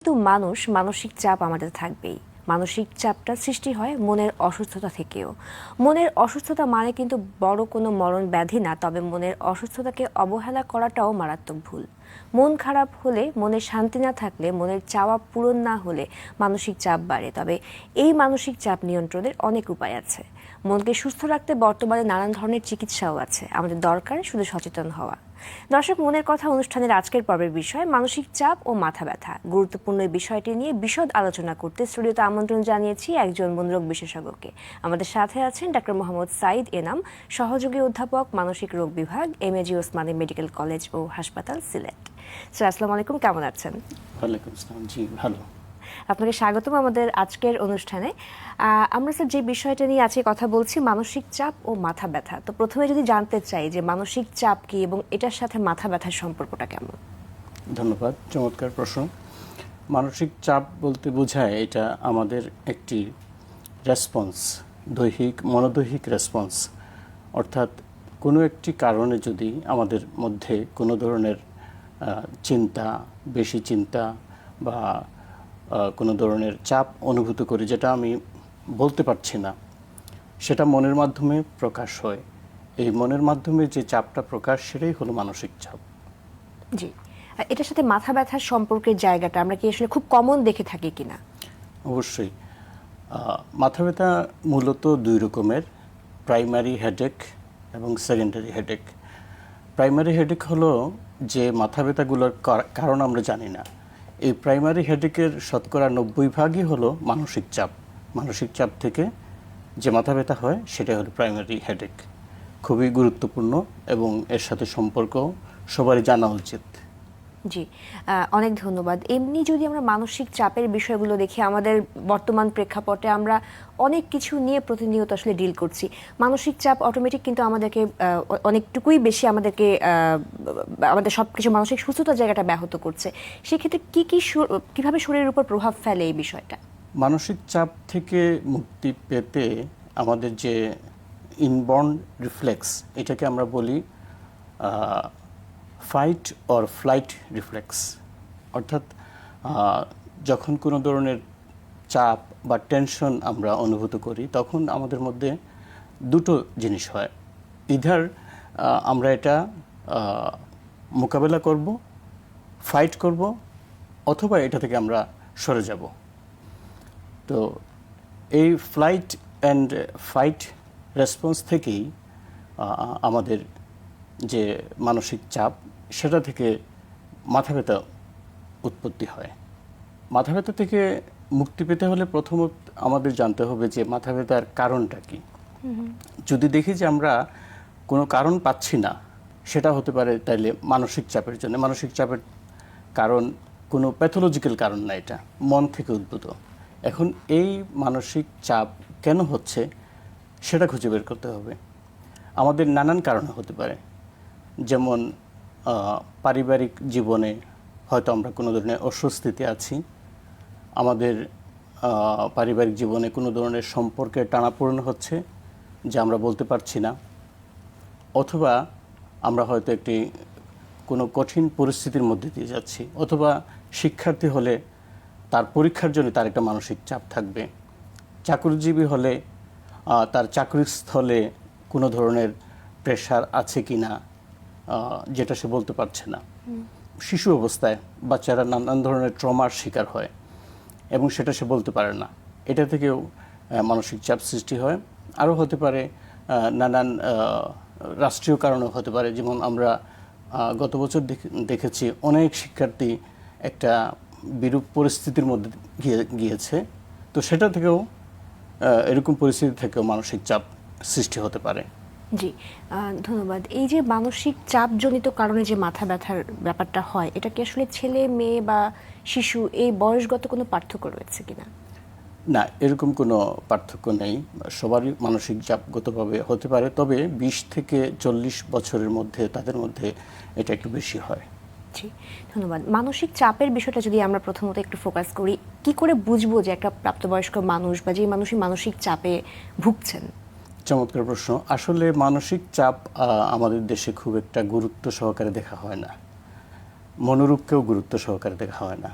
যেহেতু মানুষ, মানসিক চাপ আমাদের থাকবেই। মানসিক চাপটা সৃষ্টি হয় মনের অসুস্থতা থেকেও। মনের অসুস্থতা মানে কিন্তু বড় কোনো মরণ ব্যাধি না, তবে মনের অসুস্থতাকে অবহেলা করাটাও মারাত্মক ভুল। মন খারাপ হলে, মনে শান্তি না থাকলে, মনের চাওয়া পূরণ না হলে মানসিক চাপ বাড়ে। তবে এই মানসিক চাপ নিয়ন্ত্রণের অনেক উপায় আছে। মনকে সুস্থ রাখতে বর্তমানে নানান ধরনের চিকিৎসাও আছে। আমাদের দরকার শুধু সচেতন হওয়া। দর্শক, মনের কথা অনুষ্ঠানের আজকের পর্বের বিষয় মানসিক চাপ ও মাথা ব্যথা। গুরুত্বপূর্ণ এই বিষয়টি নিয়ে বিশদ আলোচনা করতে স্টুডিওতে আমন্ত্রণ জানিয়েছি একজন মনোরোগ বিশেষজ্ঞকে। আমাদের সাথে আছেন ডক্টর মোহাম্মদ সাইদ এনাম, সহযোগী অধ্যাপক, মানসিক রোগ বিভাগ, এমএজি ওসমানী মেডিকেল কলেজ ও হাসপাতাল, সিলেট। স্যার, আসসালামু আলাইকুম, কেমন আছেন? ওয়ালাইকুম আসসালাম। জি, ভালো। আপনাকে স্বাগতম আমাদের আজকের অনুষ্ঠানে। আমরা স্যার যে বিষয়টা নিয়ে আজকে কথা বলছি, মানসিক চাপ ও মাথা ব্যথা। তো প্রথমে যদি জানতে চাই যে মানসিক চাপ কি এবং এটার সাথে মাথা ব্যথার সম্পর্কটা কেমন? ধন্যবাদ, চমৎকার প্রশ্ন। মানসিক চাপ বলতে বোঝায় এটা আমাদের একটি রেসপন্স, মনোদৈহিক রেসপন্স। অর্থাৎ কোনো একটি কারণে যদি আমাদের মধ্যে কোনো ধরনের চিন্তা, বেশি চিন্তা বা কোনো ধরনের চাপ অনুভূত করি, যেটা আমি বলতে পারছি না, সেটা মনের মাধ্যমে প্রকাশ হয়। এই মনের মাধ্যমে যে চাপটা প্রকাশ, সেটাই হলো মানসিক চাপ। জি, এটার সাথে মাথা ব্যথার সম্পর্কের জায়গাটা আমরা কি আসলে খুব কমন দেখে থাকি কিনা? অবশ্যই। মাথা ব্যথা মূলত দুই রকমের, প্রাইমারি হেডেক এবং সেকেন্ডারি হেডেক। প্রাইমারি হেডেক হলো যে মাথা ব্যথাগুলোর কারণ আমরা জানি না। এই প্রাইমারি হেডেকের শতকরা 90% হলো মানসিক চাপ। মানসিক চাপ থেকে যে মাথা ব্যথা হয় সেটাই হলো প্রাইমারি হেডেক। খুবই গুরুত্বপূর্ণ এবং এর সাথে সম্পর্ক সবারই জানা উচিত। জি, অনেক ধন্যবাদ। এমনি যদি আমরা মানসিক চাপের বিষয়গুলো দেখি, আমাদের বর্তমান প্রেক্ষাপটে আমরা অনেক কিছু নিয়ে প্রতিনিয়ত আসলে ডিল করছি। মানসিক চাপ অটোমেটিক কিন্তু আমাদেরকে অনেকটুকুই বেশি আমাদেরকে আমাদের সব কিছু মানসিক সুস্থতার জায়গাটা ব্যাহত করছে। সেক্ষেত্রে কিভাবে শরীরের উপর প্রভাব ফেলে এই বিষয়টা? মানসিক চাপ থেকে মুক্তি পেতে আমাদের যে ইনবর্ন রিফ্লেক্স, এটাকে আমরা বলি ফাইট অর ফ্লাইট রিফ্লেক্স। অর্থাৎ যখন কোনো ধরনের চাপ বা টেনশন আমরা অনুভূত করি, তখন আমাদের মধ্যে দুটো জিনিস হয়। ইধার আমরা এটা মোকাবেলা করব, ফাইট করব, অথবা এটা থেকে আমরা সরে যাব। তো এই ফ্লাইট অ্যান্ড ফাইট রেসপন্স থেকেই আমাদের যে মানসিক চাপ, সেটা থেকে মাথা ব্যথা উৎপত্তি হয়। মাথা ব্যথা থেকে মুক্তি পেতে হলে প্রথমত আমাদের জানতে হবে যে মাথা ব্যথার কারণটা কি। যদি দেখি যে আমরা কোনো কারণ পাচ্ছি না, সেটা হতে পারে তাইলে মানসিক চাপের জন্য। মানসিক চাপের কারণ কোনো প্যাথোলজিক্যাল কারণ না, এটা মন থেকে উদ্ভূত। এখন এই মানসিক চাপ কেন হচ্ছে সেটা খুঁজে বের করতে হবে। আমাদের নানান কারণে হতে পারে, যেমন পারিবারিক জীবনে হয়তো আমরা কোনো ধরনের অস্বস্তিতে আছি, আমাদের পারিবারিক জীবনে কোনো ধরনের সম্পর্কের টানাপোড়েন হচ্ছে যা আমরা বলতে পারছি না, অথবা আমরা হয়তো একটি কোনো কঠিন পরিস্থিতির মধ্যে দিয়ে যাচ্ছি, অথবা শিক্ষার্থী হলে তার পরীক্ষার জন্য তার একটা মানসিক চাপ থাকবে, চাকরিজীবী হলে তার চাকরির স্থলে কোনো ধরনের প্রেশার আছে কি না যেটা সে বলতে পারছে না। শিশু অবস্থায় বাচ্চারা নানান ধরনের ট্রমার শিকার হয় এবং সেটা সে বলতে পারে না, এটা থেকেও মানসিক চাপ সৃষ্টি হয়। আরও হতে পারে নানান রাষ্ট্রীয় কারণেও হতে পারে, যেমন আমরা গত বছর দেখেছি অনেক শিক্ষার্থী একটা বিরূপ পরিস্থিতির মধ্যে গিয়েছে। তো সেটা থেকেও, এরকম পরিস্থিতি থেকেও মানসিক চাপ সৃষ্টি হতে পারে। জি, ধন্যবাদ। এই যে মানসিক চাপজনিত কারণে যে মাথা ব্যথার ব্যাপারটা হয়, এটা কি আসলে ছেলে মেয়ে বা শিশু এই বয়সগত কোনো পার্থক্য রয়েছে কিনা? না, এরকম কোনো পার্থক্য নেই। সবারই মানসিক চাপগতভাবে হতে পারে, তবে 20 থেকে 40 বছরের মধ্যে তাদের মধ্যে এটা একটু বেশি হয়। জি, ধন্যবাদ। মানসিক চাপের বিষয়টা যদি আমরা প্রথমত একটু ফোকাস করি, কি করে বুঝবো যে একটা প্রাপ্তবয়স্ক মানুষ বা যে মানুষই মানসিক চাপে ভুগছেন? চমৎকার প্রশ্ন। আসলে মানসিক চাপ আমাদের দেশে খুব একটা গুরুত্ব সহকারে দেখা হয় না, মনোরোগকেও গুরুত্ব সহকারে দেখা হয় না।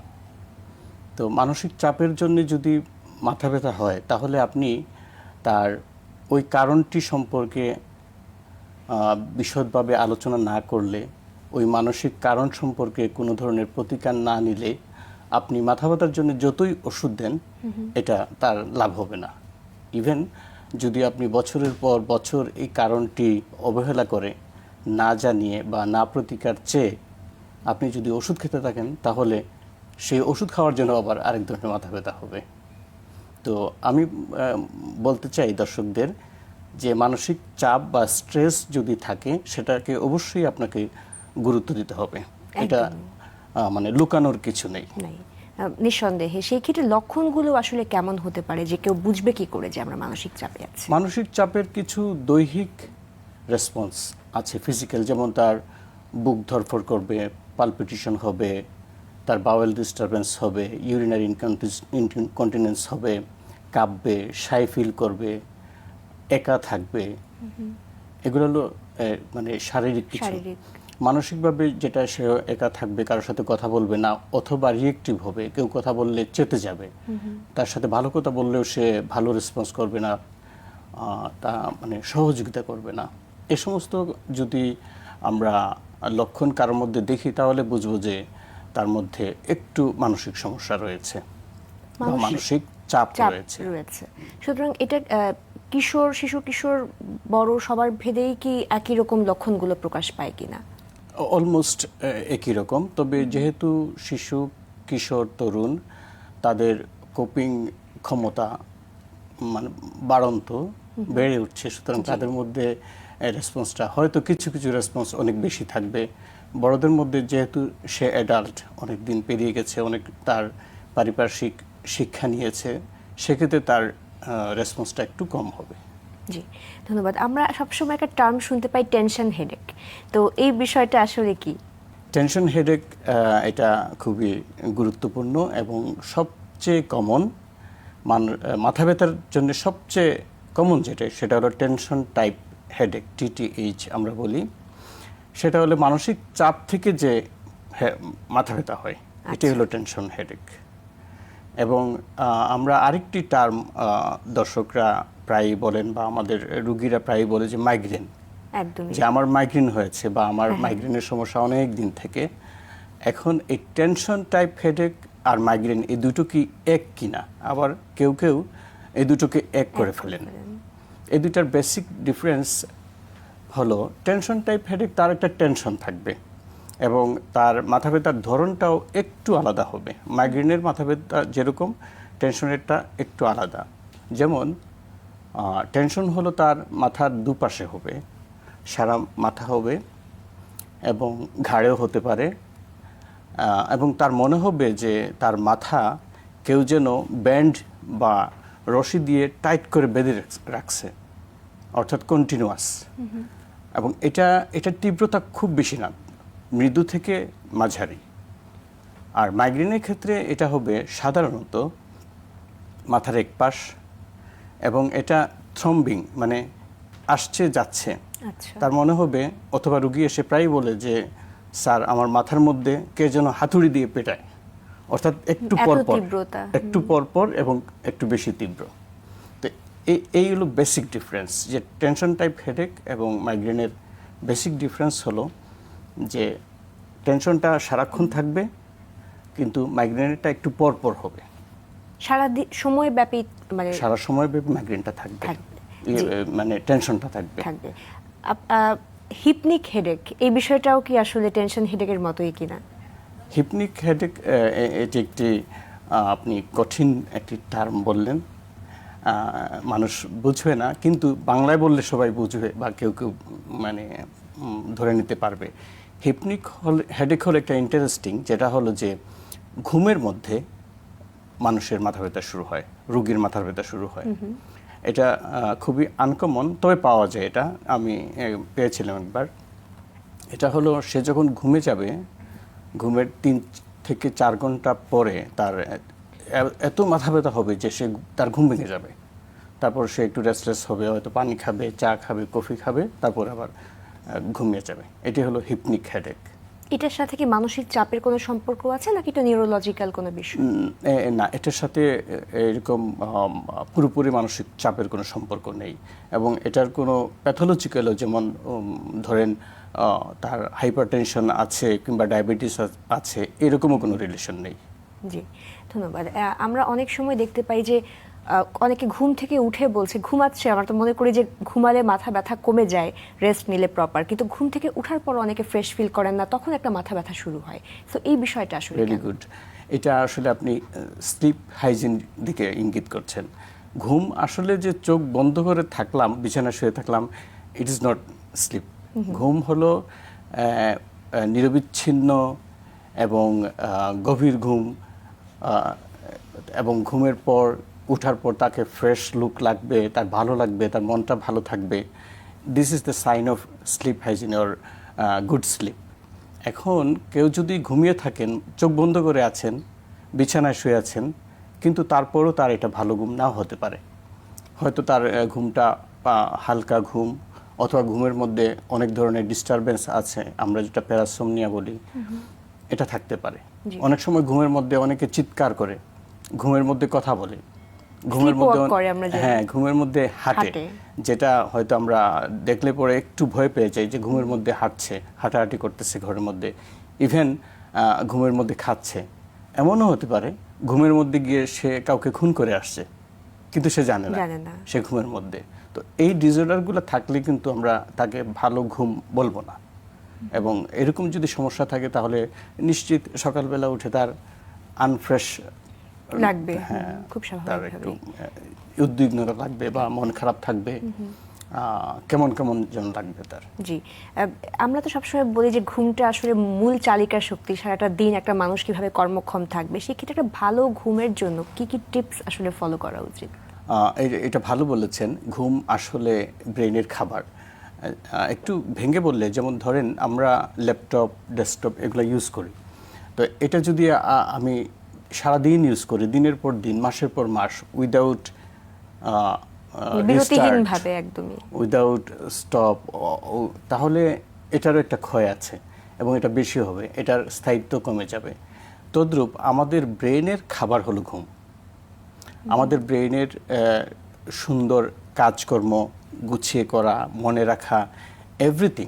তো মানসিক চাপের জন্য যদি মাথা ব্যথা হয় তাহলে আপনি তার ওই কারণটি সম্পর্কে বিশদভাবে আলোচনা না করলে, ওই মানসিক কারণ সম্পর্কে কোনো ধরনের প্রতিকার না নিলে আপনি মাথা ব্যথার জন্য যতই ওষুধ দেন এটা তার লাভ হবে না। ইভেন যদি আপনি বছরের পর বছর এই কারণটি অবহেলা করে, না জানিয়ে বা না প্রতিকার চেয়ে আপনি যদি ওষুধ খেতে থাকেন তাহলে সেই ওষুধ খাওয়ার জন্য আবার আরেক ধরনের মাথা ব্যথা হবে। তো আমি বলতে চাই দর্শকদের যে মানসিক চাপ বা স্ট্রেস যদি থাকে সেটাকে অবশ্যই আপনাকে গুরুত্ব দিতে হবে। এটা মানে লুকানোর কিছু নেই। নিঃসন্দেহে সেই ক্ষেত্রে লক্ষণগুলো আসলে কেমন হতে পারে, যে কেউ বুঝবে কি করে যে আমরা মানসিক চাপে আছি? মানসিক চাপের কিছু দৈহিক রেসপন্স আছে, ফিজিক্যাল, যেমন তার বুক ধড়ফড় করবে, পালপিটেশন হবে, তার বাওয়েল ডিস্টারবেন্স হবে, ইউরিনারি ইনকন্টিনেন্স হবে, কাঁপবে, শাই ফিল করবে, একা থাকবে। এগুলো হলো মানে শারীরিক কিছু। মানসিকভাবে যেটা, সে একা থাকবে, কারোর সাথে কথা বলবে না, অথবা রিয়েক্টিভ হবে, কেউ কথা বললে চেতে যাবে, তার সাথে ভালো কথা বললেও সে ভালো রেসপন্স করবে না, তা মানে সহযোগিতা করবে না। এ সমস্ত যদি আমরা লক্ষণ কারোর মধ্যে দেখি তাহলে বুঝবো যে তার মধ্যে একটু মানসিক সমস্যা রয়েছে, মানসিক চাপ রয়েছে। সুতরাং এটা কিশোর, শিশু, কিশোর, বড় সবার ভেদেই কি একই রকম লক্ষণগুলো প্রকাশ পায় কিনা? অলমোস্ট একই রকম। তবে যেহেতু শিশু, কিশোর, তরুণ, তাদের কোপিং ক্ষমতা মানে বাড়ন্ত, বেড়ে উঠছে, সুতরাং তাদের মধ্যে রেসপন্সটা হয়তো কিছু কিছু রেসপন্স অনেক বেশি থাকবে। বড়দের মধ্যে যেহেতু সে অ্যাডাল্ট, অনেক দিন পেরিয়ে গেছে, অনেক তার পারিপার্শ্বিক শিক্ষা নিয়েছে, সেক্ষেত্রে তার রেসপন্সটা একটু কম হবে। জি, ধন্যবাদ। আমরা সবসময় একটা টার্ম শুনতে পাই, টেনশন হেডেক। তো এই বিষয়টা আসলে কি? টেনশন হেডেক এটা খুবই গুরুত্বপূর্ণ এবং সবচেয়ে কমন, মাথা ব্যথার জন্য সবচেয়ে কমন সেটা হলো টেনশন টাইপ হেডেক, TTH আমরা বলি। সেটা হলো মানসিক চাপ থেকে যে মাথা ব্যথা হয়, এটাই হলো টেনশন হেডেক। এবং আমরা আরেকটি টার্ম দর্শকরা প্রায়ই বলেন বা আমাদের রুগীরা প্রায়ই বলে যে মাইগ্রেন, যে আমার মাইগ্রেন হয়েছে বা আমার মাইগ্রেনের সমস্যা অনেক দিন থেকে। এখন এই টেনশন টাইপ হেডেক আর মাইগ্রেন এই দুটো কি এক কিনা, আবার কেউ কেউ এই দুটোকে এক করে ফেলেন। এই দুটার বেসিক ডিফারেন্স হলো, টেনশন টাইপ হেডেক তার একটা টেনশন থাকবে এবং তার মাথা ব্যথার ধরনটাও একটু আলাদা হবে। মাইগ্রেনের মাথা ব্যথা যেরকম, টেনশনেরটা একটু আলাদা। যেমন টেনশন হলো তার মাথার দুপাশে হবে, সারা মাথা হবে এবং ঘাড়েও হতে পারে, এবং তার মনে হবে যে তার মাথা কেউ যেন ব্যান্ড বা রশি দিয়ে টাইট করে বেঁধে রাখছে, অর্থাৎ কন্টিনিউয়াস। এবং এটা তীব্রতা খুব বেশি না, মৃদু থেকে মাঝারি। আর মাইগ্রেনের ক্ষেত্রে এটা হবে সাধারণত মাথার এক পাশ, এবং এটা থ্রম্বিং, মানে আসছে যাচ্ছে। তার মনে হবে, অথবা রুগী এসে প্রায় বলে যে স্যার আমার মাথার মধ্যে কে যেন হাতুড়ি দিয়ে পেটায়, অর্থাৎ একটু পরপর এবং একটু বেশি তীব্র। তো এই হলো বেসিক ডিফারেন্স, যে টেনশন টাইপ হেডেক এবং মাইগ্রেনের বেসিক ডিফারেন্স হলো যে টেনশনটা সারাক্ষণ থাকবে, কিন্তু মাইগ্রেনেরটা একটু পরপর হবে। সারা সময়ব্যাপী, মানে সারা সময়ব্যাপী মাইগ্রেনটা থাকবে, মানে টেনশনটা থাকবে। হিপনিক হেডেক, এই বিষয়টাও কি আসলে টেনশন হেডেকের মতোই কিনা? হিপনিক হেডেক এটি একটি আপনি কঠিন একটি টার্ম বললেন, মানুষ বুঝবে না, কিন্তু বাংলায় বললে সবাই বুঝবে বা কেউ কেউ মানে ধরে নিতে পারবে। হিপনিক হেডেক হলো একটা ইন্টারেস্টিং, যেটা হলো যে ঘুমের মধ্যে মানুষের মাথা ব্যথা শুরু হয়, রোগীর মাথা ব্যথা শুরু হয়। এটা খুবই আনকমন, তবে পাওয়া যায়। এটা আমি পেয়েছিলাম একবার। এটা হলো সে যখন ঘুমে যাবে, ঘুমের 3 থেকে 4 ঘন্টা পরে তার এত মাথা ব্যথা হবে যে তার ঘুম ভেঙে যাবে। তারপর সে একটু রেস্টলেস হবে, হয়তো পানি খাবে, চা খাবে, কফি খাবে, তারপর আবার ঘুমিয়ে যাবে। এটি হলো হিপনিক হেডেক। এটার সাথে কি মানসিক চাপের কোনো সম্পর্ক আছে নাকি এটা নিউরোলজিক্যাল কোনো বিষয়? না, এটার সাথে এরকম পুরোপুরি মানসিক চাপের কোনো সম্পর্ক নেই, এবং এটার কোনো প্যাথোলজিক্যালও, যেমন ধরেন তার হাইপারটেনশন আছে কিংবা ডায়াবেটিস আছে, এরকমও কোনো রিলেশন নেই। জি, ধন্যবাদ। আমরা অনেক সময় দেখতে পাই যে অনেকে ঘুম থেকে উঠে বলছে ঘুমাচ্ছে, আমরা তো মনে করি যে ঘুমালে মাথা ব্যথা কমে যায় রেস্ট নিলে প্রপার, কিন্তু ঘুম থেকে ওঠার পর অনেকে ফ্রেশ ফিল করেন না, তখন একটা মাথা ব্যথা শুরু হয়। তো এই বিষয়টা আসলে ভেরি গুড। এটা আসলে আপনি স্লিপ হাইজিন দিকে ইঙ্গিত করছেন। ঘুম আসলে যে চোখ বন্ধ করে থাকলাম, বিছানা শুয়ে থাকলাম, ইট ইজ নট স্লিপ। ঘুম হলো নিরবিচ্ছিন্ন এবং গভীর ঘুম, এবং ঘুমের পর ওঠার পর তাকে ফ্রেশ লুক লাগবে, তার ভালো লাগবে, তার মনটা ভালো থাকবে। This is the sign of sleep hygiene or good sleep. এখন কেউ যদি ঘুমিয়ে থাকেন, চোখ বন্ধ করে আছেন, বিছানায় শুয়ে আছেন, কিন্তু তারপরও তার এটা ভালো ঘুম নাও হতে পারে। হয়তো তার ঘুমটা হালকা ঘুম, অথবা ঘুমের মধ্যে অনেক ধরনের ডিস্টারবেন্স আছে, আমরা যেটা প্যারাসোমনিয়া বলি, এটা থাকতে পারে। অনেক সময় ঘুমের মধ্যে অনেকে চিৎকার করে, ঘুমের মধ্যে কথা বলে, ঘুমের মধ্যে ঘুমের মধ্যে হাঁটে, যেটা হয়তো আমরা দেখলে পরে একটু ভয় পেয়ে যাই যে ঘুমের মধ্যে হাঁটছে, হাঁটাহাঁটি করতেছে ঘরের মধ্যে, ইভেন ঘুমের মধ্যে খাচ্ছে। এমনও হতে পারে ঘুমের মধ্যে গিয়ে সে কাউকে খুন করে আসছে, কিন্তু সে জানে না সে ঘুমের মধ্যে। তো এই ডিসঅর্ডারগুলো থাকলে কিন্তু আমরা তাকে ভালো ঘুম বলবো না, এবং এরকম যদি সমস্যা থাকে তাহলে নিশ্চিত সকালবেলা উঠে তার আনফ্রেশ লাগবে, খুব তার একটু উদ্বিগ্নতা লাগবে বা মন খারাপ থাকবে, কেমন কেমন যেন লাগবে তার। জি, আমরা তো সবসময় বলি যে ঘুমটা আসলে মূল চালিকা শক্তি, সারাটা দিন একটা মানুষ কিভাবে কর্মক্ষম থাকবে, সেক্ষেত্রে একটা ভালো ঘুমের জন্য কি কি টিপস আসলে ফলো করা উচিত? এটা ভালো বলেছেন। ঘুম আসলে ব্রেনের খাবার। একটু ভেঙে বললে, যেমন ধরেন আমরা ল্যাপটপ, ডেস্কটপ এগুলো ইউজ করি, তো এটা যদি আমি সারাদিন ইউজ করি, দিনের পর দিন, মাসের পর মাস, উইদাউট বিরতিহীনভাবে, একদমই উইদাউট স্টপ, তাহলে এটারও একটা ক্ষয় আছে এবং এটা বেশি হবে, এটার স্থায়িত্ব কমে যাবে। তদ্রূপ আমাদের ব্রেনের খাবার হলো ঘুম। আমাদের ব্রেনের সুন্দর কাজকর্ম গুছিয়ে করা, মনে রাখা, এভরিথিং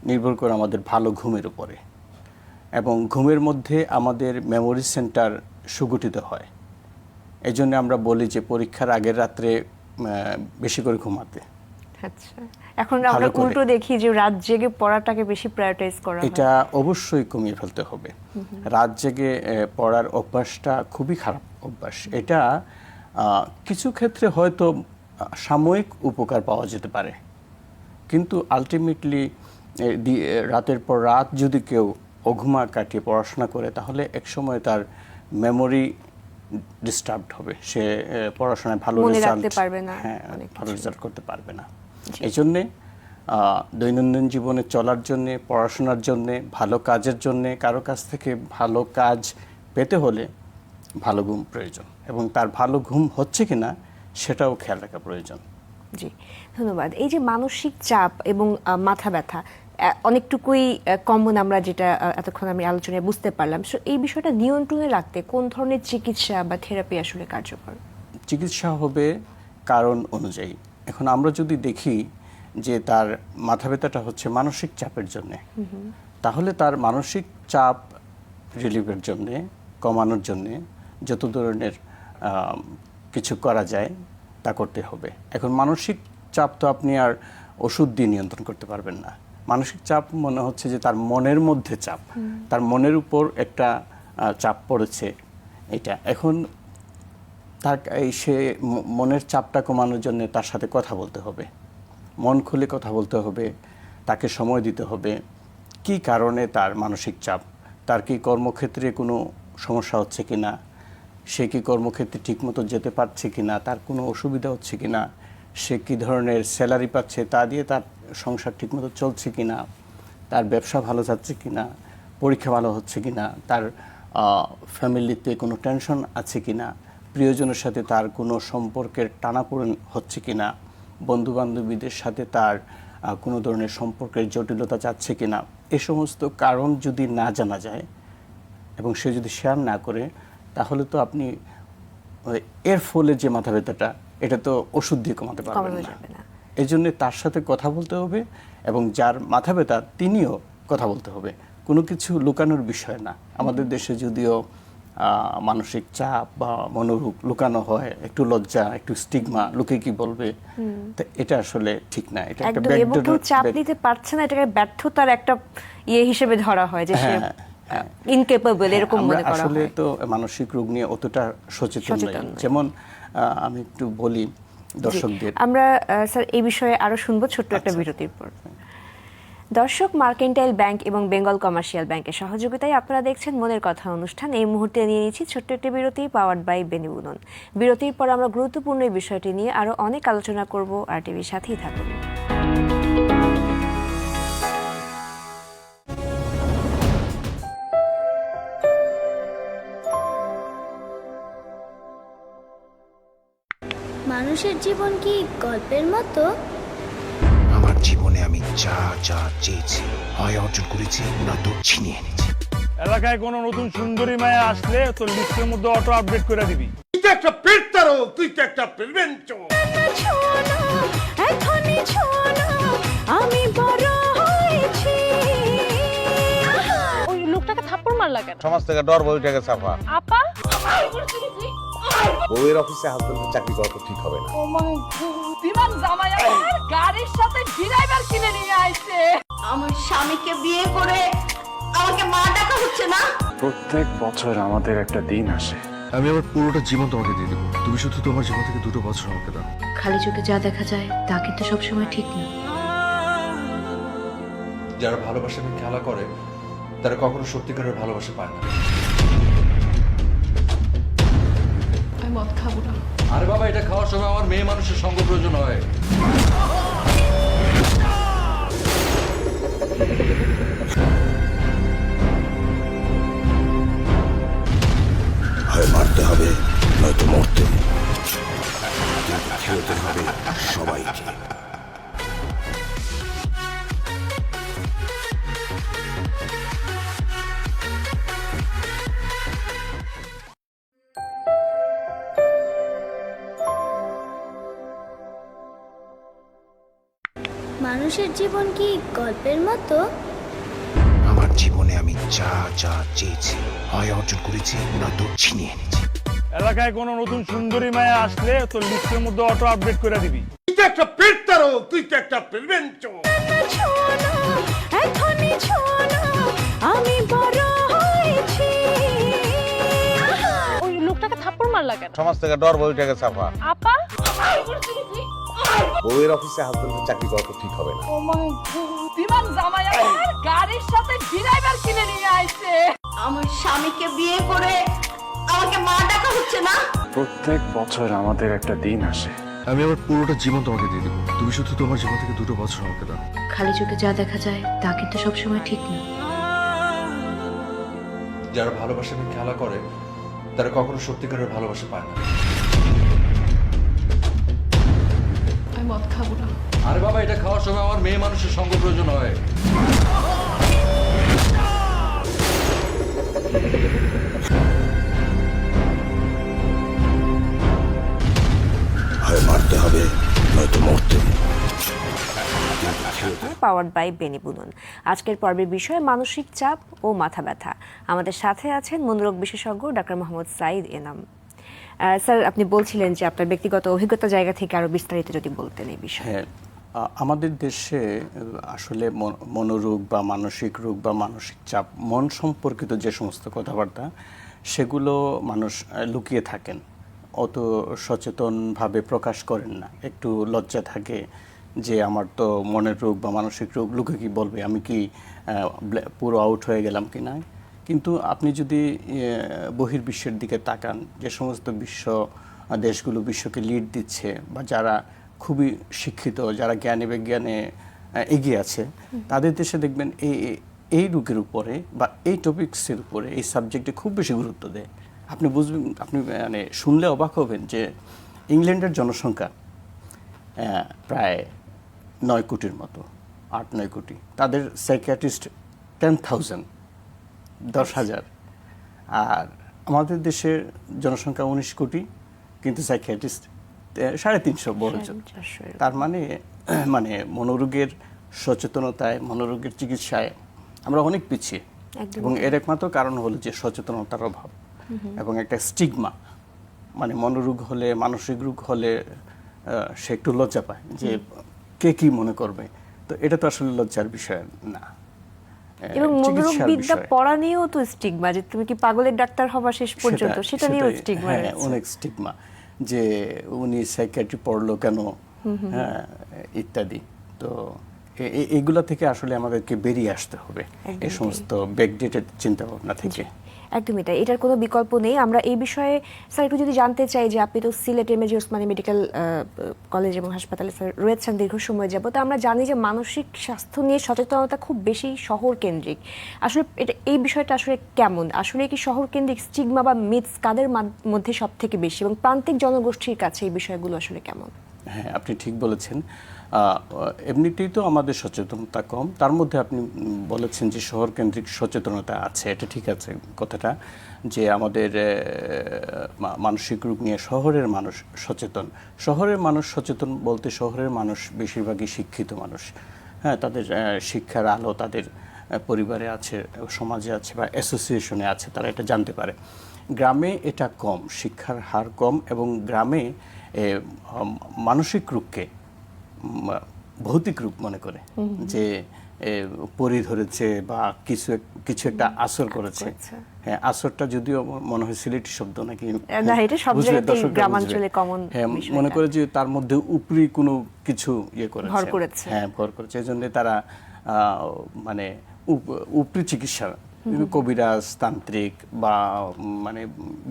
নির্ভর করে আমাদের ভালো ঘুমের উপরে, এবং ঘুমের মধ্যে আমাদের মেমোরি সেন্টার সুগঠিত হয়। এই জন্য আমরা বলি যে পরীক্ষার আগের রাত্রে বেশি করে ঘুমাতে। আচ্ছা, এখন আমরা উল্টো দেখি যে রাত জেগে পড়াটাকে বেশি প্রায়োরিটাইজ করা হয়। এটা অবশ্যই কমিয়ে ফেলতে হবে। রাত জেগে পড়ার অভ্যাসটা খুবই খারাপ অভ্যাস। এটা কিছু ক্ষেত্রে হয়তো সাময়িক উপকার পাওয়া যেতে পারে, কিন্তু আলটিমেটলি রাতের পর রাত যদি কেউ অঘুমা কাটিয়ে পড়াশোনা করে, তাহলে একসময় তার মেমোরি ডিস্টার্বড হবে, সে পড়াশোনায় ভালো রেজাল্ট করতে পারবে না। এই জন্যে দৈনন্দিন জীবনে চলার জন্যে, পড়াশোনার জন্যে, ভালো কাজের জন্যে, কারো কাছ থেকে ভালো কাজ পেতে হলে ভালো ঘুম প্রয়োজন, এবং তার ভালো ঘুম হচ্ছে কিনা সেটাও খেয়াল রাখা প্রয়োজন। জি, ধন্যবাদ। এই যে মানসিক চাপ এবং মাথা ব্যথা অনেকটুকুই কমন, আমরা যেটা এতক্ষণ আমি আলোচনায় বুঝতে পারলাম। এই বিষয়টা নিয়ন্ত্রণে রাখতে কোন ধরনের চিকিৎসা বা থেরাপি আসলে কার্যকর? চিকিৎসা হবে কারণ অনুযায়ী। এখন আমরা যদি দেখি যে তার মাথা ব্যথাটা হচ্ছে মানসিক চাপের জন্যে, তাহলে তার মানসিক চাপ রিলিফের জন্যে, কমানোর জন্যে যত ধরনের কিছু করা যায় তা করতে হবে। এখন মানসিক চাপ তো আপনি আর ওষুধ দিয়ে নিয়ন্ত্রণ করতে পারবেন না। মানসিক চাপ মনে হচ্ছে যে তার মনের মধ্যে চাপ, তার মনের উপর একটা চাপ পড়েছে, এটা এখন তার সে মনের চাপটা কমানোর জন্য তার সাথে কথা বলতে হবে, মন খুলে কথা বলতে হবে, তাকে সময় দিতে হবে। কি কারণে তার মানসিক চাপ, তার কি কর্মক্ষেত্রে কোনো সমস্যা হচ্ছে কিনা, সে কি কর্মক্ষেত্রে ঠিকমতো যেতে পারছে কিনা, তার কোনো অসুবিধা হচ্ছে কিনা, সে কী ধরনের স্যালারি পাচ্ছে, তা দিয়ে তার সংসার ঠিকমতো চলছে কিনা, তার ব্যবসা ভালো যাচ্ছে কিনা, পরীক্ষা ভালো হচ্ছে কিনা, তার ফ্যামিলিতে কোনো টেনশন আছে কিনা, প্রিয়জনের সাথে তার কোনো সম্পর্কের টানাপোড়েন হচ্ছে কিনা, বন্ধুবান্ধবীদের সাথে তার কোনো ধরনের সম্পর্কের জটিলতা যাচ্ছে কিনা, এ সমস্ত কারণ যদি না জানা যায় এবং সে যদি শেয়ার না করে, তাহলে তো আপনি এর ফলে যে মাথা ব্যথাটা, এটা তো ওষুধ দিয়ে কমাতে পারবেন না। এই জন্য তার সাথে কথা বলতে হবে এবং যার মাথা ব্যথা তিনিও কথা বলতে হবে। কোনো কিছু লুকানোর বিষয় না। আমাদের দেশে যদিও মানসিক চাপ বা মনোরোগ লুকানো হয়, একটু লজ্জা, একটু স্টিগমা, লোকে কি বলবে, তো এটা আসলে ঠিক না। এটা একটা ব্যাকডোর, চাপ নিতে পারছে না, এটাকে ব্যর্থতার একটা হিসেবে ধরা হয় যে সে ইনকেপেবল, এরকম মনে করা হয়। আসলে তো মানসিক রোগ নিয়ে অতটা সচেতন নয়। যেমন আমি একটু বলি দর্শকদের, আমরা স্যার এই বিষয়ে আরো শুনবো ছোট্ট একটা বিরতির পর। দর্শক, মার্কেন্টাইল ব্যাংক এবং বেঙ্গল কমার্শিয়াল ব্যাংকের সহযোগিতায় আপনারা দেখছেন মনের কথা অনুষ্ঠান। এই মুহূর্তে নিয়ে নিচ্ছি ছোট্ট একটি বিরতি, পাওয়ার্ড বাই বেনিবুনন। বিরতির পর আমরা গুরুত্বপূর্ণ এই বিষয়টি নিয়ে আরো অনেক আলোচনা করব। আর টিভির সাথেই থাকুন। মানুষের জীবন কি গল্পের মতো? আমার জীবনে আমি যা যা চেয়েছি হয় অর্জন করেছি, না তো ছিনিয়ে এনেছি। এলাকায় কোনো নতুন সুন্দরী মায়া আসলে তোর লিস্টের মধ্যে অটো আপডেট করে দিবি। তুই তো একটা পেটতারো, তুই তো একটা প্রেমেন্ট। আমি বড় হয়েছি। ওই লোকটাকে থাপ্পড় মারলা কেন? সমাজ থেকে ডর বইটাকে চাপা। আপা, বউয়ের অফিসে হাজবেন্ডের চাকরি করা তো ঠিক হবে না। ও মাই গড, বিমান জামাই আমার গাড়ির সাথে ড্রাইভার কিনে নিয়ে আইছে। আমার স্বামীকে বিয়ে করে আমাকে মা ডাকা হচ্ছে না? প্রত্যেক বছর আমাদের একটা দিন আসে, আমি আমার পুরোটা জীবন তোমাকে দিয়ে দেবো, তুমি শুধু তোমার জীবন থেকে 2 বছর আমাকে দাও। খালি চোখে যা দেখা যায় তা কিন্তু সবসময় ঠিক না। যারা ভালোবাসাকে খেলা করে তারা কখনো সত্যিকারের ভালোবাসা পায় না। আমি মদ খাবো না। আরে বাবা, এটা খাওয়ার সময় আমার মেয়ে মানুষের সঙ্গ প্রয়োজন হয়। হয় মারতে হবে, নয়তো মরতে। খেলতে হবে সবাইকে। মানুষের জীবন কি গল্পের মতো? আমার জীবনে আমি যা যা চেয়েছি হয় অর্জন করেছি, না তো ছিনিয়ে এনেছি। এলাকায় কোনো নতুন সুন্দরী মায়া আসলে তোর লিস্টের মধ্যে অটো আপডেট করে দিবি। তুই তো একটা পেটতারো, তুই তো একটা প্রেমেন্ট। আমি বড় হয়েছি। ওই লোকটাকে থাপ্পড় মারলা কেন? সমাজ থেকে ডর বইটাকে চাপা। আপা, বউয়ের অফিসে হাজবেন্ডের চাকরি করা তো ঠিক হবে না। ও মাই গড, বিমান জামাই আমার গাড়ির সাথে ড্রাইভার কিনে নিয়ে আইছে। আমার স্বামীকে বিয়ে করে আমাকে মা ডাকা হচ্ছে না? প্রত্যেক বছর আমাদের একটা দিন আসে, আমি আমার পুরোটা জীবন তোমাকে দিয়ে দেবো, তুমি শুধু তোমার জীবন থেকে 2 বছর আমাকে দাও। খালি চোখে যা দেখা যায় তা কিন্তু সবসময় ঠিক না। যারা ভালোবাসাকে খেলা করে তারা কখনো সত্যিকারের ভালোবাসা পায় না। আমি মদ খাবো না। আরে বাবা, এটা খাওয়ার সময় আমার মেয়ে মানুষের সঙ্গ প্রয়োজন হয়। হয় মারতে হবে, নয়তো মরতে। পাওয়ার্ড বাই বেনিবুনন। আজকের পর্বের বিষয় মানসিক চাপ ও মাথা ব্যথা। আমাদের সাথে আছেন মনোরোগ বিশেষজ্ঞ ডাক্তার মোহাম্মদ সাইদ এনাম। স্যার, আপনি বলছিলেন যে আপনার ব্যক্তিগত অভিজ্ঞতা জায়গা থেকে আরো বিস্তারিত যদি বলতেন এই বিষয়ে। হ্যাঁ, আমাদের দেশে আসলে মনোরোগ বা মানসিক রোগ বা মানসিক চাপ, মন সম্পর্কিত যে সমস্ত কথাবার্তা, সেগুলো মানুষ লুকিয়ে থাকেন, অত সচেতনভাবে প্রকাশ করেন না। একটু লজ্জা থাকে যে আমার তো মনের রোগ বা মানসিক রোগ, লোকে কি বলবে, আমি কি পুরো আউট হয়ে গেলাম কি না। কিন্তু আপনি যদি বহির্বিশ্বের দিকে তাকান, যে সমস্ত দেশগুলো বিশ্বকে লিড দিচ্ছে বা যারা খুবই শিক্ষিত, যারা জ্ঞানে বিজ্ঞানে এগিয়ে আছে, তাদের দেশে দেখবেন এই রোগের উপরে বা এই টপিকসের উপরে, এই সাবজেক্টে খুব বেশি গুরুত্ব দেয়। আপনি বুঝবেন, আপনি মানে শুনলে অবাক হবেন যে ইংল্যান্ডের জনসংখ্যা প্রায় 9 কোটির মতো, 8-9 কোটি। তাদের সাইকিয়াট্রিস্ট 10,000, 10,000। আর আমাদের দেশের জনসংখ্যা 19 কোটি, কিন্তু সাইকিয়াট্রিস্ট 350 বড়জন। তার মানে মানে মনোরোগের সচেতনতায়, মনোরোগের চিকিৎসায় আমরা অনেক পিছিয়ে, এবং এর একমাত্র কারণ হলো যে সচেতনতার অভাব এবং একটা স্টিগমা। মানে মনোরোগ হলে, মানসিক রোগ হলে সে একটু লজ্জা পায় যে কে কি মনে করবে। তো এটা তো আসলে লজ্জার বিষয় না। এবং মনোরোগ চিকিৎসার বিদ্যা বিষয়। পড়া নিয়েও তো স্টিগমা, যে তুমি কি পাগলের ডাক্তার হবা শেষ পর্যন্ত, সেটা নিয়েও সেটাই, স্টিগমা হ্যাঁ, রয়েছে। অনেক স্টিগমা, যে উনি সাইকিয়াট্রি পড়লো কেন, হ্যাঁ, ইত্যাদি। তো এইগুলা থেকে আসলে আমাদেরকে বেরিয়ে আসতে হবে, এই সমস্ত ব্যাকডেটেড চিন্তা ভাবনা থেকে। একদমই তাই, এটার কোনো বিকল্প নেই। আমরা এই বিষয়ে স্যার একটু যদি জানতে চাই যে আপনি তো Sylhet MAG Osmani medical college এবং হাসপাতালে স্যার রয়েছেন দীর্ঘ সময় যাবত, তো আমরা জানি যে মানসিক স্বাস্থ্য নিয়ে সচেতনতা খুব বেশি শহর কেন্দ্রিক। আসলে এই বিষয়টা আসলে কেমন, আসলে কি শহর কেন্দ্রিক স্টিগমা বা মিথস কাদের মধ্যে সব থেকে বেশি, এবং প্রান্তিক জনগোষ্ঠীর কাছে এই বিষয়গুলো আসলে কেমন? হ্যাঁ, আপনি ঠিক বলেছেন। এমনিতেই তো আমাদের সচেতনতা কম, তার মধ্যে আপনি বলেছেন যে শহর কেন্দ্রিক সচেতনতা আছে, এটা ঠিক আছে কথাটা, যে আমাদের মানসিক রোগ নিয়ে শহরের মানুষ সচেতন। শহরের মানুষ সচেতন বলতে শহরের মানুষ বেশিরভাগই শিক্ষিত মানুষ, হ্যাঁ, তাদের শিক্ষার আলো তাদের পরিবারে আছে, সমাজে আছে বা অ্যাসোসিয়েশনে আছে, তারা এটা জানতে পারে। গ্রামে এটা কম, শিক্ষার হার কম, এবং গ্রামে মানসিক রোগকে ভৌতিক রূপ মনে করে, যে পরি ধরেছে বা কিছু একটা আসর করেছে। হ্যাঁ, আসরটা যদিও মনে হয় সিলেটি শব্দ নাকি, না, এটা সব জায়গাতেই গ্রামাঞ্চলে কমন। হ্যাঁ, মনে করে যে তার মধ্যে উপরি কোনো কিছু ইয়ে করেছে, হ্যাঁ, ভর করেছে। এই জন্য তারা মানে উপরি চিকিৎসা, কবিরাজ, তান্ত্রিক বা মানে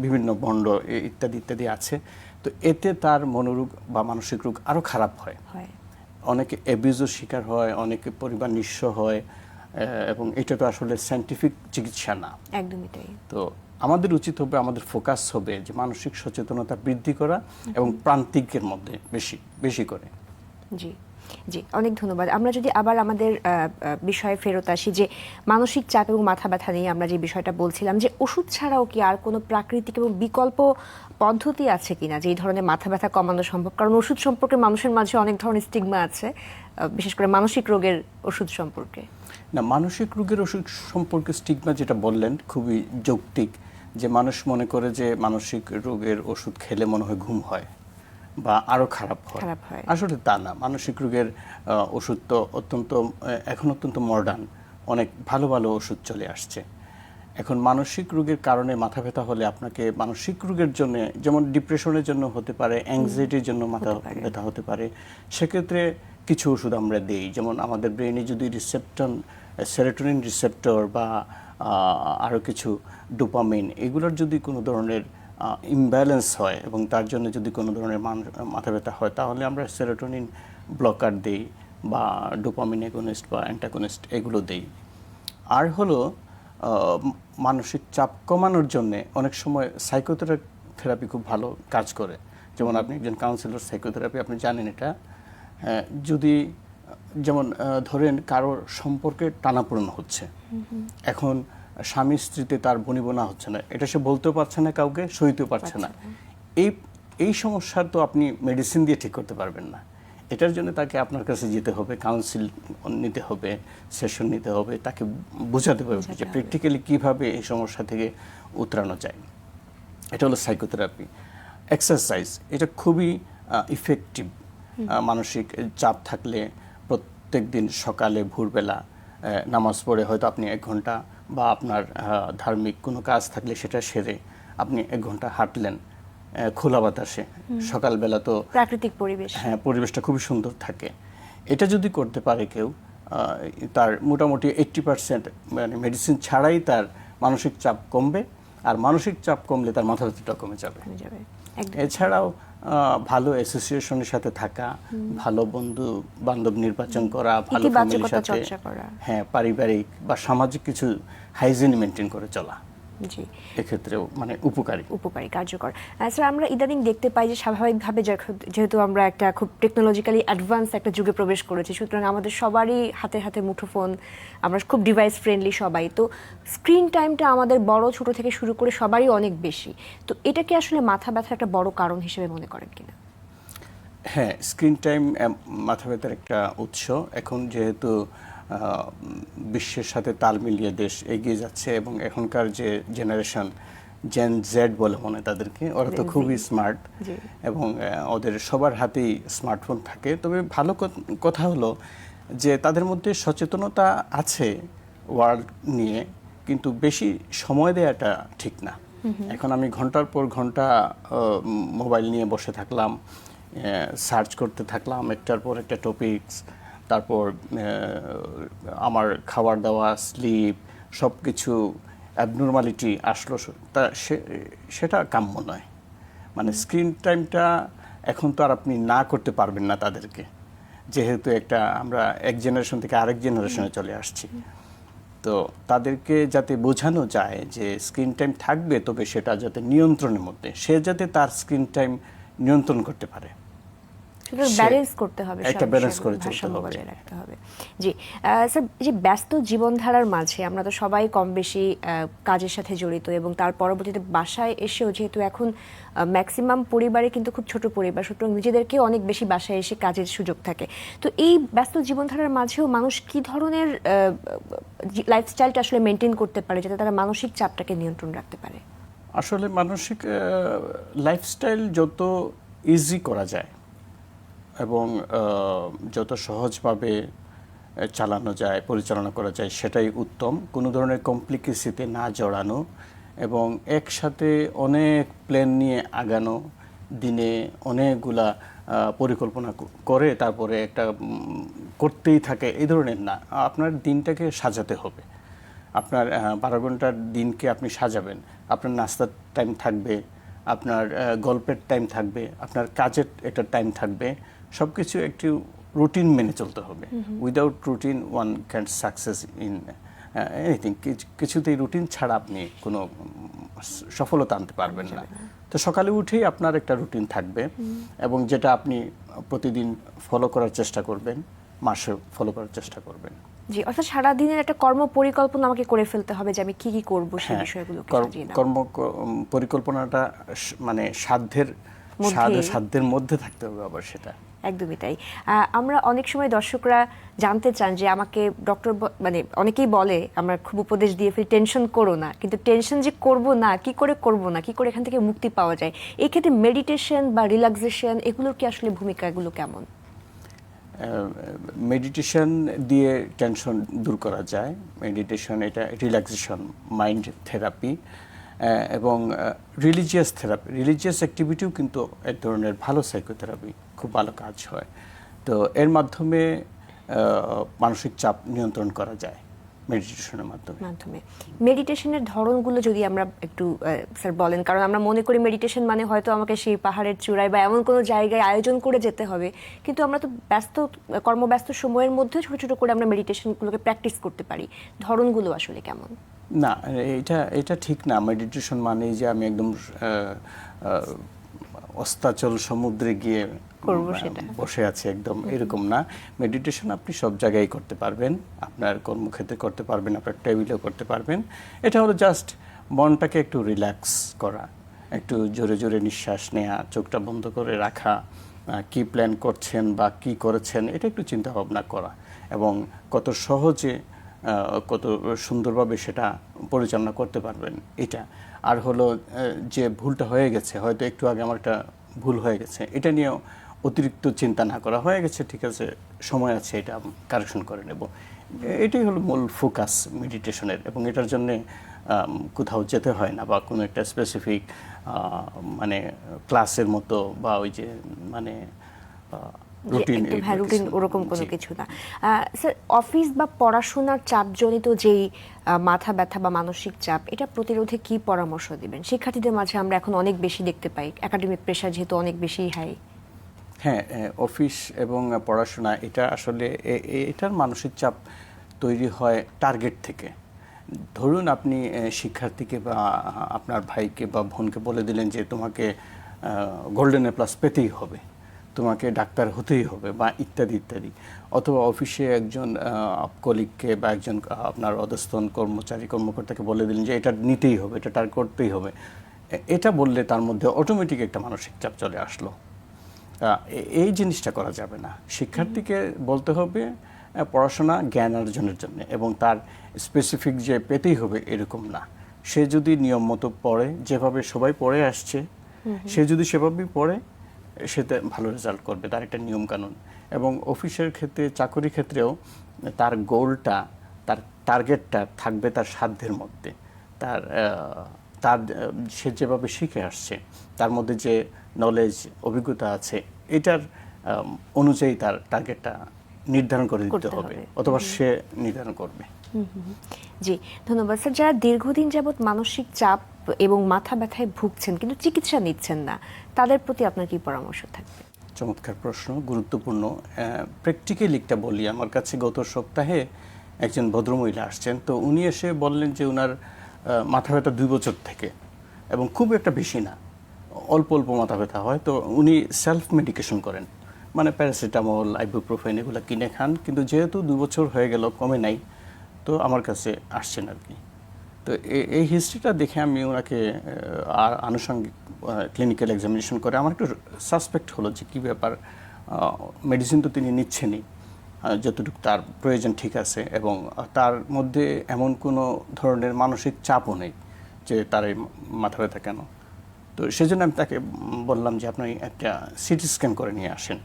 বিভিন্ন ভণ্ড ইত্যাদি ইত্যাদি আছে। তো এতে তার মনোরোগ বা মানসিক রোগ আরো খারাপ হয়। অনেকে অ্যাবিউজের শিকার হয়, অনেকে পরিবার নিঃস্ব হয়, এবং এটা তো আসলে সায়েন্টিফিক চিকিৎসা না। একদমই তাই। তো আমাদের উচিত হবে, আমাদের ফোকাস হবে যে মানসিক সচেতনতা বৃদ্ধি করা এবং প্রান্তিকের মধ্যে বেশি বেশি করে। জি জি, অনেক ধন্যবাদ। আমরা যদি আবার আমাদের বিষয়ে ফেরত আসি, যে মানসিক চাপ এবং মাথা ব্যথা নিয়ে আমরা যে বিষয়টা বলছিলাম, যে ওষুধ ছাড়াও কি আর কোনো প্রাকৃতিক এবং বিকল্প পদ্ধতি আছে কিনা যে এই ধরনের মাথা ব্যথা কমানো সম্ভব? কারণ ওষুধ সম্পর্কে মানুষের মাঝে অনেক ধরনের স্টিগমা আছে, বিশেষ করে মানসিক রোগের ওষুধ সম্পর্কে। না, মানসিক রোগের ওষুধ সম্পর্কে স্টিগমা যেটা বললেন খুবই যৌক্তিক, যে মানুষ মনে করে যে মানসিক রোগের ওষুধ খেলে মনে হয় ঘুম হয় বা আরো খারাপ হয়। আসলে তা না, মানসিক রোগের ওষুধ তো এখন অত্যন্ত মডার্ন, অনেক ভালো ভালো ওষুধ চলে আসছে। এখন মানসিক রোগের কারণে মাথা ব্যথা হলে আপনাকে মানসিক রোগের জন্য, যেমন ডিপ্রেশনের জন্য হতে পারে, অ্যাংজাইটির জন্য মাথা ব্যথা হতে পারে, সেক্ষেত্রে কিছু ওষুধ আমরা দেই। যেমন আমাদের ব্রেনে যদি সেরোটোনিন রিসেপ্টর বা আরও কিছু ডোপামিন, এগুলোর যদি কোনো ধরনের ইমব্যালেন্স হয় এবং তার জন্য যদি কোনো ধরনের মাথা ব্যথা হয়, তাহলে আমরা সেরোটোনিন ব্লকার দেই বা ডোপামিন এগোনিস্ট বা অ্যান্টাগনিস্ট এগুলো দেই। আর হলো মানসিক চাপ কমানোর জন্যে অনেক সময় সাইকোথেরাপি খুব ভালো কাজ করে। যেমন আপনি একজন কাউন্সিলর, সাইকোথেরাপি আপনি জানেন এটা। যদি যেমন ধরেন কারোর সম্পর্কে টানাপোড়েন হচ্ছে, এখন স্বামী স্ত্রীতে তার বনিবনা হচ্ছে না, এটা সে বলতেও পারছে না, কাউকে সইতেও পারছে না। এই সমস্যার তো আপনি মেডিসিন দিয়ে ঠিক করতে পারবেন না। এটার জন্য তাকে আপনার কাছে যেতে হবে, কাউন্সিল নিতে হবে, সেশন নিতে হবে, তাকে বোঝাতে হবে যে প্র্যাকটিক্যালি কীভাবে এই সমস্যা থেকে উতরানো যায়। এটা হলো সাইকোথেরাপি। এক্সারসাইজ, এটা খুবই ইফেক্টিভ। মানসিক চাপ থাকলে প্রত্যেক দিন সকালে ভোরবেলা নামাজ পড়ে হয়তো আপনি 1 ঘন্টা, বা আপনার ধার্মিক কোনো কাজ থাকলে সেটা সেরে আপনি 1 ঘন্টা হাঁটলেন খোলা বাতাসে। সকালবেলা তো প্রাকৃতিক পরিবেশ, হ্যাঁ, পরিবেশটা খুবই সুন্দর থাকে। এটা যদি করতে পারে কেউ, তার মোটামুটি 80% মানে মেডিসিন ছাড়াই তার মানসিক চাপ কমবে, আর মানসিক চাপ কমলে তার মাথা ব্যথাটা কমে যাবে। এছাড়াও ভালো অ্যাসোসিয়েশনের সাথে থাকা, ভালো বন্ধু বান্ধব নির্বাচন করা, ভালো ফ্যামিলির সাথে, হ্যাঁ, পারিবারিক বা সামাজিক কিছু হাইজিন মেনটেন করে চলা, জি, এক্ষেত্রেও মানে উপকারী কার্যকর। স্যার, আমরা ইদানিং দেখতে পাই যে স্বাভাবিকভাবে যেহেতু আমরা একটা খুব টেকনোলজিক্যালি অ্যাডভান্স একটা যুগে প্রবেশ করেছি, সুতরাং আমাদের সবারই হাতে হাতে মুঠোফোন, আমরা খুব ডিভাইস ফ্রেন্ডলি সবাই, তো স্ক্রিন টাইমটা আমাদের বড় ছোট থেকে শুরু করে সবারই অনেক বেশি। তো এটা কি আসলে মাথা ব্যথার একটা বড় কারণ হিসেবে মনে করেন কিনা? হ্যাঁ, স্ক্রিন টাইম মাথা ব্যথার একটা উৎস। এখন যেহেতু বিশ্বের সাথে তাল মিলিয়ে দেশ এগিয়ে যাচ্ছে এবং এখনকার যে জেনারেশন জেন জেড বলে মনে তাদেরকে, ওরা তো খুবই স্মার্ট এবং ওদের সবার হাতেই স্মার্টফোন থাকে। তবে ভালো কথা হলো যে তাদের মধ্যে সচেতনতা আছে ওয়ার্ল্ড নিয়ে, কিন্তু বেশি সময় দেওয়াটা ঠিক না। এখন আমি ঘন্টার পর ঘন্টা মোবাইল নিয়ে বসে থাকলাম, সার্চ করতে থাকলাম একটার পর একটা টপিকস, তারপর আমার খাবার দাওয়া, স্লিপ, সব কিছু অ্যাবনর্মালিটি আসলো, তা সেটা কাম্য নয়। মানে স্ক্রিন টাইমটা এখন তো আর আপনি না করতে পারবেন না তাদেরকে, যেহেতু আমরা এক জেনারেশন থেকে আরেক জেনারেশনে চলে আসছি। তো তাদেরকে যাতে বোঝানো যায় যে স্ক্রিন টাইম থাকবে, তবে সেটা যাতে নিয়ন্ত্রণের মধ্যে, সে যাতে তার স্ক্রিন টাইম নিয়ন্ত্রণ করতে পারে, ব্যালেন্স করতে হবে, একটা ব্যালেন্স করে চলতে হবে, বজায় রাখতে হবে। জি স্যার, যে ব্যস্ত জীবনধারার মাঝে আমরা তো সবাই কম বেশি কাজের সাথে জড়িত, এবং তার পরবর্তীতে বাসায় এসেও যেহেতু এখন ম্যাক্সিমাম পরিবারে কিন্তু খুব ছোট পরিবার, সুতরাং নিজেদেরকে অনেক বেশি বাসায় এসে কাজের সুযোগ থাকে। তো এই ব্যস্ত জীবনধারার মাঝেও মানুষ কি ধরনের লাইফস্টাইলটা আসলে মেনটেন করতে পারে যাতে তারা মানসিক চাপটাকে নিয়ন্ত্রণ রাখতে পারে? আসলে মানসিক লাইফস্টাইল যত ইজি করা যায় এবং যত সহজভাবে চালানো যায়, পরিচালনা করা যায়, সেটাই উত্তম। কোনো ধরনের কমপ্লিকেসিতে না জড়ানো এবং একসাথে অনেক প্ল্যান নিয়ে আগানো, দিনে অনেকগুলা পরিকল্পনা করে তারপরে একটা করতেই থাকে, এই ধরনের না। আপনার দিনটাকে সাজাতে হবে। আপনার 12 ঘন্টার দিনকে আপনি সাজাবেন। আপনার নাস্তার টাইম থাকবে, আপনার গল্পের টাইম থাকবে, আপনার কাজের একটা টাইম থাকবে, সব কিছু একটু রুটিন মেনে চলতে হবে। Without routine one can success in anything. কিছুতেই রুটিন ছাড়া আপনি কোনো সফলতা আনতে পারবেন না। তো সকালে উঠেই আপনার একটা রুটিন থাকবে এবং যেটা আপনি প্রতিদিন ফলো করার চেষ্টা করবেন, মাসে ফলো করার চেষ্টা করবেন। জি, অর্থাৎ সারাদিনের একটা কর্ম পরিকল্পনা আমাকে করে ফেলতে হবে যে আমি কি কি করব সেই বিষয়গুলো। কর্ম পরিকল্পনাটা মানে সাধ্যের মধ্যে থাকতে হবে আবার সেটা। একদমই তাই। আমরা অনেক সময় দর্শকরা জানতে চান যে আমাকে ডক্টর মানে অনেকেই বলে, আমরা খুব উপদেশ দিয়ে ফেলি টেনশন করো না, কিন্তু টেনশন যে করব না, কি করে করব না, কি করে এখান থেকে মুক্তি পাওয়া যায়, এই ক্ষেত্রে মেডিটেশন বা রিল্যাক্সেশন এগুলোর কি আসলে ভূমিকা, এগুলো কেমন? মেডিটেশন দিয়ে টেনশন দূর করা যায়। মেডিটেশন এটা রিল্যাক্সেশন, মাইন্ড থেরাপি এবং রিলিজিয়াস থেরাপি, রিলিজিয়াস অ্যাক্টিভিটিও কিন্তু এক ধরনের ভালো সাইকোথেরাপি, খুব ভালো কাজ হয়। তো এর মাধ্যমে মানসিক চাপ নিয়ন্ত্রণ করা যায় মেডিটেশনের মাধ্যমে। মেডিটেশনের ধরনগুলো যদি আমরা একটু স্যার বলেন, কারণ আমরা মনে করি মেডিটেশন মানে হয়তো আমাকে সেই পাহাড়ের চূড়ায় বা এমন কোনো জায়গায় আয়োজন করে যেতে হবে, কিন্তু আমরা তো কর্মব্যস্ত সময়ের মধ্যে ছোট ছোট করে আমরা মেডিটেশনগুলোকে প্র্যাকটিস করতে পারি। ধরনগুলো আসলে কেমন? না, এটা ঠিক না। মেডিটেশন মানে যে আমি একদম অস্তাচল সমুদ্রে গিয়ে বসে আছে একদম, এরকম না। মেডিটেশন আপনি সব জায়গায় করতে পারবেন, আপনার কর্মক্ষেত্রে করতে পারবেন, আপনার টেবিলেও করতে পারবেন। এটা হলো জাস্ট মনটাকে একটু রিল্যাক্স করা, একটু জোরে জোরে নিঃশ্বাস নেওয়া, চোখটা বন্ধ করে রাখা, কি প্ল্যান করছেন বা কি করেছেন এটা একটু চিন্তা ভাবনা করা এবং কত সহজে কত সুন্দরভাবে সেটা পরিচালনা করতে পারবেন এটা। আর হলো যে ভুলটা হয়ে গেছে, হয়তো একটু আগে আমার একটা ভুল হয়ে গেছে, এটা নিয়েও অতিরিক্ত চিন্তা না করা, হয়ে গেছে ঠিক আছে, সময় আছে, এটা কারেকশন করে নেব। এটাই হলো মূল ফোকাস মেডিটেশনের, এবং এটার জন্যে কোথাও যেতে হয় না বা কোনো একটা স্পেসিফিক মানে ক্লাসের মতো বা ওই যে মানে রুটিন ওরকম কোনো কিছু না। স্যার, অফিস বা পড়াশোনার চাপজনিত যেই মাথা ব্যথা বা মানসিক চাপ, এটা প্রতিরোধে কি পরামর্শ দিবেন? শিক্ষার্থীদের মাঝে আমরা এখন অনেক বেশি দেখতে পাই, একাডেমিক প্রেশার যেহেতু অনেক বেশি হাই। হ্যাঁ, অফিস এবং পড়াশোনা এটা আসলে এটার মানসিক চাপ তৈরি হয় টার্গেট থেকে, ধরুন আপনি শিক্ষার্থীকে বা আপনার ভাইকে বা বোনকে বলে দিলেন যে তোমাকে গোল্ডেন এ প্লাস পেতেই হবে, তোমাকে ডাক্তার হতেই হবে বা ইত্যাদি ইত্যাদি, অথবা অফিসে একজন কলিগকে বা একজন আপনার অধস্তন কর্মকর্তাকে বলে দিলেন যে এটা নিতেই হবে, এটা টার্গেট করতেই হবে। এটা বললে তার মধ্যে অটোমেটিক একটা মানসিক চাপ চলে আসলো। এই জিনিসটা করা যাবে না। শিক্ষার্থীকে বলতে হবে পড়াশোনা জ্ঞান অর্জনের জন্য, এবং তার স্পেসিফিক যে পেতেই হবে এরকম না। সে যদি নিয়ম মতো পড়ে, যেভাবে সবাই পড়ে আসছে, সে যদি সেভাবেই পড়ে, সেতে ভালো রেজাল্ট করবে। তার একটা নিয়ম কানুন। এবং অফিসের ক্ষেত্রে, চাকরি ক্ষেত্রেও তার গোলটা, তার টার্গেটটা থাকবে তার সাধ্যের মধ্যে। তার তার সে যেভাবে শিখে আসছে, তার মধ্যে যে নলেজ, অভিজ্ঞতা আছে, এটার অনুযায়ী তার টার্গেটটা নির্ধারণ করে দিতে হবে, অথবা সে নির্ধারণ করবে। জি, ধন্যবাদ স্যার। যারা দীর্ঘদিন যাবৎ মানসিক চাপ এবং মাথা ব্যথায় ভুগছেন কিন্তু চিকিৎসা নিচ্ছেন না, তাদের প্রতি আপনার কি পরামর্শ থাকবে? চমৎকার প্রশ্ন, গুরুত্বপূর্ণ। প্র্যাকটিক্যালি একটা বলি, আমার কাছে গত সপ্তাহে একজন ভদ্রমহিলা আসছেন। তো উনি এসে বললেন যে ওনার মাথা ব্যথা 2 বছর থেকে, এবং খুব একটা বেশি না, অল্প অল্প মাথা ব্যথা হয়। তো উনি সেলফ মেডিকেশন করেন, মানে প্যারাসিটামল, আইবুপ্রোফেন এগুলো কিনে খান, কিন্তু যেহেতু 2 বছর হয়ে গেল কমে নাই, তো আমার কাছে আসছেন আর কি। তো এই হিস্ট্রিটা দেখে আমি ওনাকে আনুষঙ্গিক ক্লিনিক্যাল এক্সামিনেশন করে আমার একটু সাসপেক্ট হলো যে কী ব্যাপার। মেডিসিন তো তিনি নিচ্ছেনই, যতটুকু তার প্রয়োজন ঠিক আছে, এবং তার মধ্যে এমন কোনো ধরনের মানসিক চাপও নেই যে তার এই মাথা ব্যথা কেন। তো সেজন্য আমি তাকে বললাম যে আপনি একটা সিটি স্ক্যান করে নিয়ে আসেন,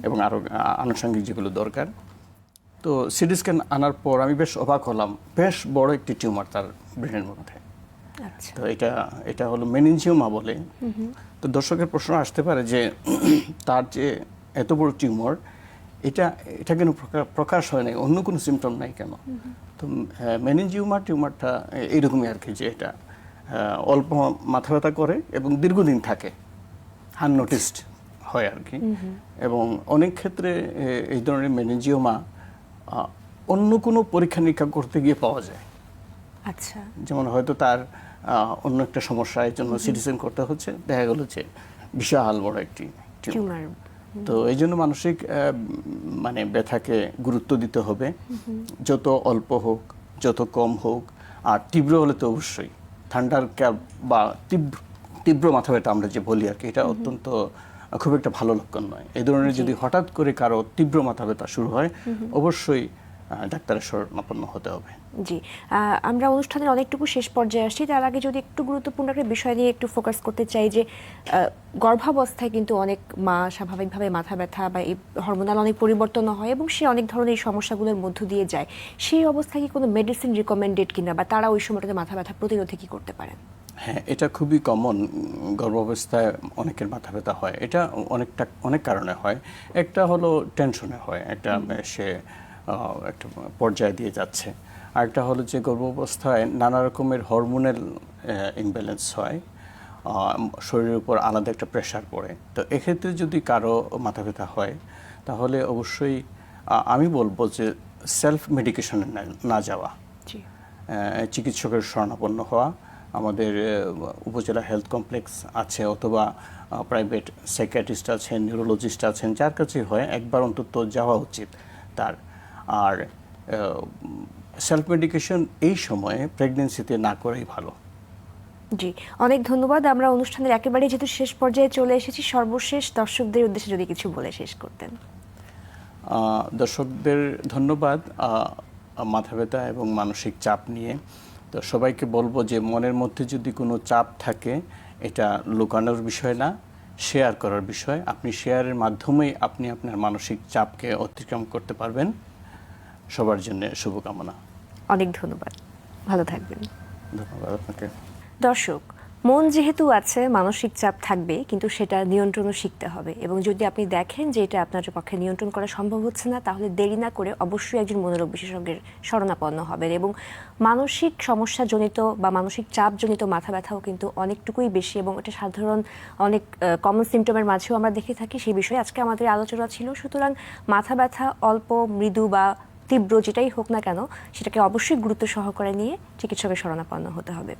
এবং আরও আনুষঙ্গিক যেগুলো দরকার। তো সিটি স্ক্যান আনার পর আমি বেশ অবাক হলাম, বেশ বড় একটি টিউমার তার ব্রেনের মধ্যে। তো এটা হলো মেনিনজিওমা বলে। তো দর্শকের প্রশ্ন আসতে পারে যে তার যে এত বড় টিউমার, এটা কেন প্রকাশ হয় নাই, অন্য কোনো সিমটম নাই কেন? তো টিউমারটা এইরকমই আর কি, যে এটা অল্প মাথা ব্যথা করে এবং দীর্ঘদিন থাকে, আননোটিসড হয় আর কি। এবং অনেক ক্ষেত্রে এই ধরনের মেনিনজিওমা অন্য কোনো পরীক্ষা নিরীক্ষা করতে গিয়ে পাওয়া যায়। আচ্ছা, যেমন হয়তো তার অন্য একটা সমস্যা, এর জন্য সিটিজেন করতে হচ্ছে, দেখা গেল যে বিশাল বড় একটি টিউমার। তো এই জন্য মানসিক মানে ব্যথাকে গুরুত্ব দিতে হবে, যত অল্প হোক, যত কম হোক। আর তীব্র হলে তো অবশ্যই ঠান্ডার বা তীব্র মাথা ব্যথা আমরা যে বলি আর কি, এটা অত্যন্ত খুব একটা ভালো লক্ষণ নয়। এই ধরনের যদি হঠাৎ করে কারো তীব্র মাথা ব্যথা শুরু হয়, অবশ্যই ডাক্তারের শরণাপন্ন হতে হবে। জি, আমরা অনুষ্ঠানের অনেকটুকু শেষ পর্যায়ে আসছি। তার আগে যদি একটু গুরুত্বপূর্ণ একটা বিষয় নিয়ে একটু ফোকাস করতে চাই, যে গর্ভাবস্থায় কিন্তু অনেক মা স্বাভাবিকভাবে মাথা ব্যথা বা এই হরমোনাল অনেক পরিবর্তন হয়, এবং সে অনেক ধরনের এই সমস্যাগুলোর মধ্য দিয়ে যায়। সেই অবস্থায় কি কোনো মেডিসিন রিকমেন্ডেড কিনা, বা তারা ওই সময়টাতে মাথা ব্যথা প্রতিরোধে কি করতে পারেন? হ্যাঁ, এটা খুবই কমন। গর্ভাবস্থায় অনেকের মাথা ব্যথা হয়, এটা অনেক কারণে হয়। একটা হলো টেনশনে হয়, সে একটা পর্যায়ে দিয়ে যাচ্ছে। আরেকটা হলো যে গর্ভাবস্থায় নানা রকমের হরমোনাল ইমব্যালেন্স হয়, শরীরের উপর আলাদা একটা প্রেশার পড়ে। তো এক্ষেত্রে যদি কারো মাথা ব্যথা হয়, তাহলে অবশ্যই আমি বলবো যে সেলফ মেডিকেশনে না যাওয়া, চিকিৎসকের শরণাপন্ন হওয়া। আমাদের উপজেলা হেলথ কমপ্লেক্স আছে, অথবা প্রাইভেট সাইকিয়াট্রিস্ট আছেন, নিউরোলজিস্ট আছেন, যার কাছে হয় একবার অন্তত যাওয়া উচিত তার। আর সেলফ মেডিকেশন এই সময়ে প্রেগন্যান্সিতে না করাই ভালো। জি, অনেক ধন্যবাদ। আমরা অনুষ্ঠানের একেবারে যেহেতু শেষ পর্যায়ে চলে এসেছি, সর্বশেষ দর্শকদের উদ্দেশ্যে যদি কিছু বলে শেষ করতেন। দর্শকদের ধন্যবাদ। মাথা ব্যথা এবং মানসিক চাপ নিয়ে তো সবাইকে বলবো যে মনের মধ্যে যদি কোনো চাপ থাকে, এটা লুকানোর বিষয় না, শেয়ার করার বিষয়। আপনি শেয়ারের মাধ্যমেই আপনি আপনার মানসিক চাপকে অতিক্রম করতে পারবেন। সবার জন্য শুভকামনা। অনেক ধন্যবাদ, ভালো থাকবেন। ধন্যবাদ আপনাকে। দর্শক, মন যেহেতু আছে, মানসিক চাপ থাকবে, কিন্তু সেটা নিয়ন্ত্রণও শিখতে হবে। এবং যদি আপনি দেখেন যে এটা আপনার পক্ষে নিয়ন্ত্রণ করা সম্ভব হচ্ছে না, তাহলে দেরি না করে অবশ্যই একজন মনোরোগ বিশেষজ্ঞের শরণাপন্ন হবেন। এবং মানসিক সমস্যাজনিত বা মানসিক চাপজনিত মাথা ব্যথাও কিন্তু অনেকটুকুই বেশি, এবং এটা সাধারণ অনেক কমন সিমটমের মাঝেও আমরা দেখে থাকি। সেই বিষয়ে আজকে আমাদের আলোচনা ছিল। সুতরাং মাথা ব্যথা অল্প, মৃদু বা তীব্র যেটাই হোক না কেন সেটাকে অবশ্যই গুরুত্ব সহকারে নিয়ে চিকিৎসকের শরণাপন্ন হতে হবে।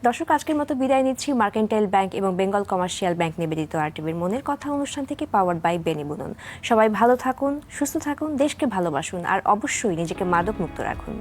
দর্শক, আজকের মতো বিদায় নিচ্ছি মার্কেন্টাইল ব্যাংক এবং বেঙ্গল কমার্শিয়াল ব্যাংক নিবেদিত RTVর মনের কথা অনুষ্ঠান থেকে, পাওয়ার্ড বাই বেনি বুনন। সবাই ভালো থাকুন, সুস্থ থাকুন, দেশকে ভালোবাসুন আর অবশ্যই নিজেকে মাদক মুক্ত রাখুন।